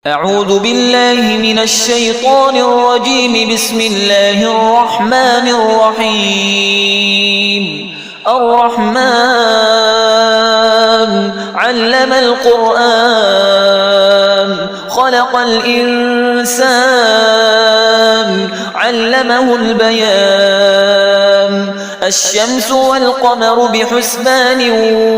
أعوذ بالله من الشيطان الرجيم. بسم الله الرحمن الرحيم. الرحمن علم القرآن خلق الإنسان علمه البيان. الشمس والقمر بحسبان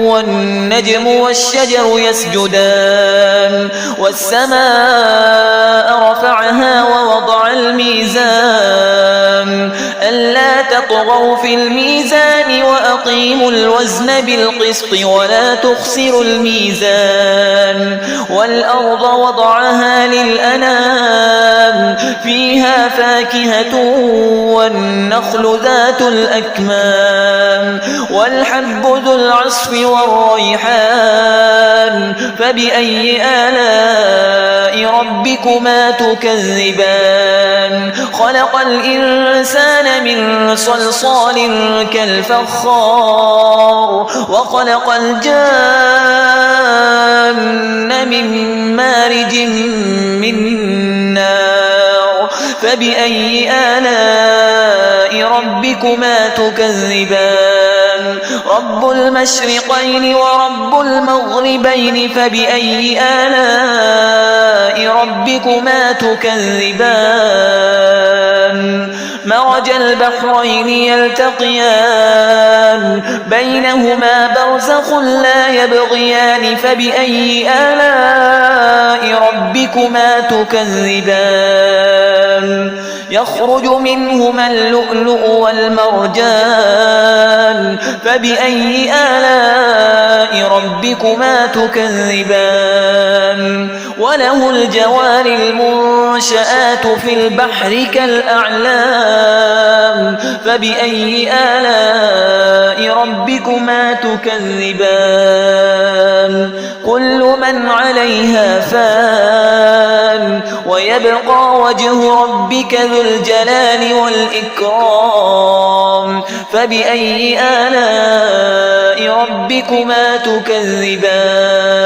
والنجم والشجر يسجدان. والسماء رفعها ووضع الميزان ألا تطغوا في الميزان وأقيموا الوزن بالقسط ولا تخسروا الميزان. والأرض وضعها للأنام فيها فاكهة والنخل ذات الأكمام والحب ذو العصف والريحان. فبأي آلاء ربكما تكذبان؟ خلق الإنسان من صلصال كالفخار وخلق الجان من مارج من نار. فبأي آلاء ربكما تكذبان؟ رب المشرقين ورب المغربين. فبأي آلاء ربكما تكذبان؟ مرج البحرين يلتقيان بينهما برزخ لا يبغيان. فبأي آلاء ربكما تكذبان؟ يخرج منهما اللؤلؤ والمرجان. فبأي آلاء ربكما تكذبان؟ وله الجوار المنشآت في البحر كالأعلام. فبأي آلاء ربكما تكذبان؟ كل من عليها فان ويبقى وجه ربك ذو الجلال والإكرام. فبأي آلاء ربكما تكذبان؟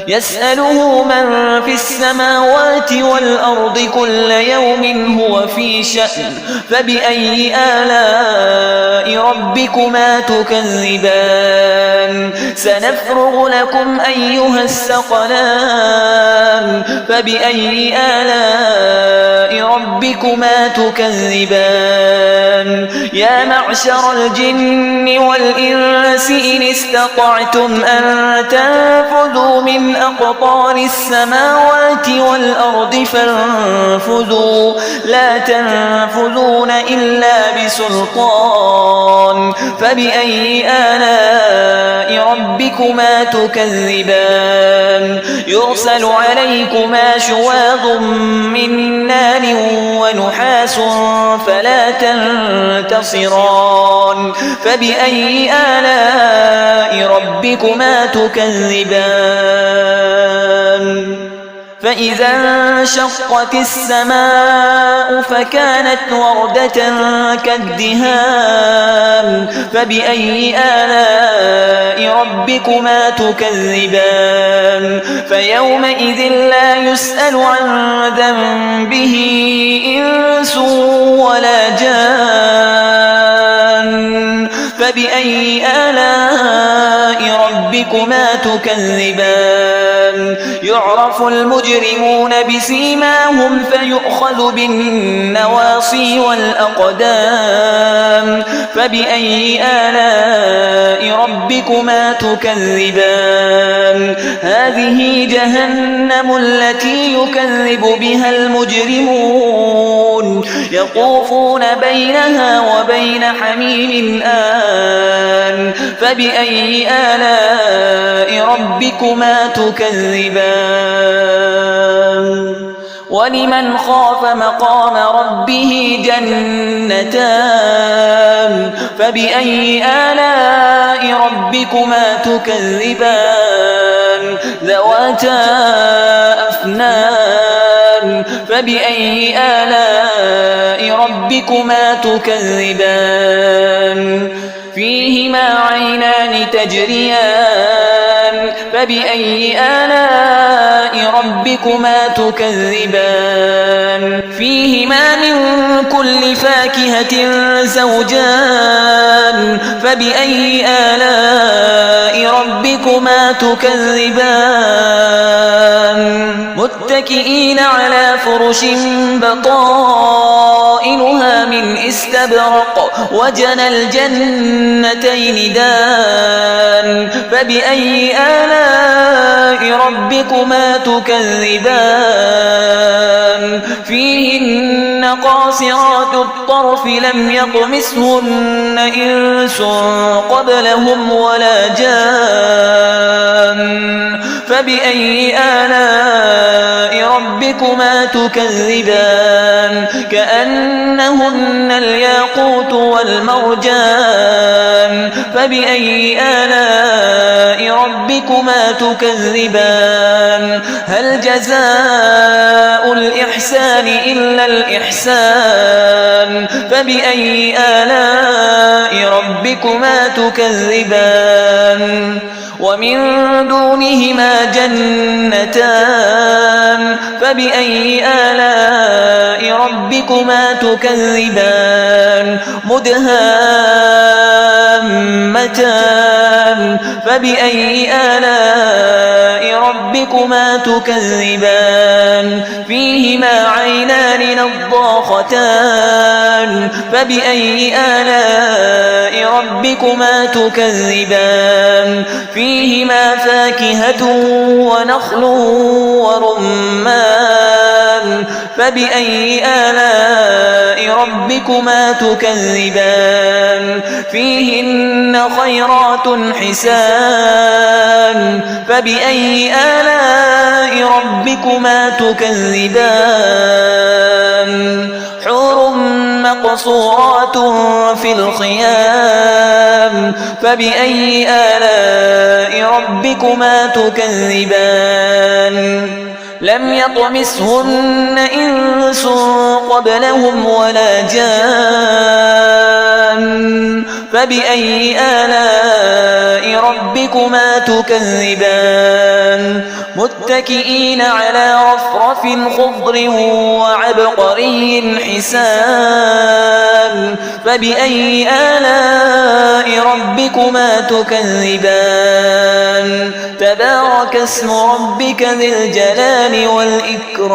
يسأله من في السماوات والأرض كل يوم هو في شأن. فبأي آلاء ربكما تكذبان؟ سنفرغ لكم أيها الثقلان. فبأي آلاء ربكما تكذبان؟ يا معشر الجن والإنس إن استطعتم أن تنفذوا من أقطار السماوات والأرض فانفذوا لا تنفذون إلا بسلطان. فبأي آلاء ربكما تكذبان؟ يرسل عليكما شواظ من نار ونحاس فلا تنتصران. فبأي آلاء ربكما تكذبان؟ فإذا انشقت السماء فكانت وردة كالدهان. فبأي آلاء ربكما تكذبان؟ فيومئذ لا يسأل عن ذنبه إنس ولا جان. فبأي آلاء ربكما تكذبان؟ يعرف المجرمون بسيماهم فيؤخذ بالنواصي والأقدام. فبأي آلاء ربكما تكذبان؟ هذه جهنم التي يكذب بها المجرمون يطوفون بينها وبين حميم آن. فبأي آلاء ربكما تكذبان؟ ولمن خاف مقام ربه جنتان. فبأي آلاء ربكما تكذبان؟ ذواتا أفنان. فبأي آلاء ربكما تكذبان؟ فيهما عينان تجريان فبأي آلاء ربكما تكذبان فيهما من كل فاكهة زوجان فبأي آلاء ربكما تكذبان متكئين على فرش بطائنها من استبرق وجنى الجنتين دان فبأي آلاء ربكما تكذبان فيهن قاصرات الطرف لم يطمثهن إنس قبلهم ولا جان فبأي آلاء ربكما تكذبان كأنهن الياقوت والمرجان فبأي آلاء ربكما تكذبان هل جزاء الإحسان إلا الإحسان فبأي آلاء ربكما تكذبان ومن دونهما جنتان فبأي آلاء ربكما تكذبان مدهامتان فبأي آلاء ربكما تكذبان فيهما عينان نضاختان فبأي آلاء ربكما تكذبان فيهما فاكهة ونخل ورمان فبأي آلاء ربكما تكذبان فيهن خيرات حسان فبأي آلاء ربكما تكذبان حور مقصورات في الخيام فبأي آلاء ربكما تكذبان لم يطمثهن إنس قبلهم ولا جان فبأي آلاء ربكما تكذبان متكئين على رفرف خضر وعبقري حسان فبأي آلاء ربكما تكذبان تبارك اسم ربك ذي الجلال والإكرام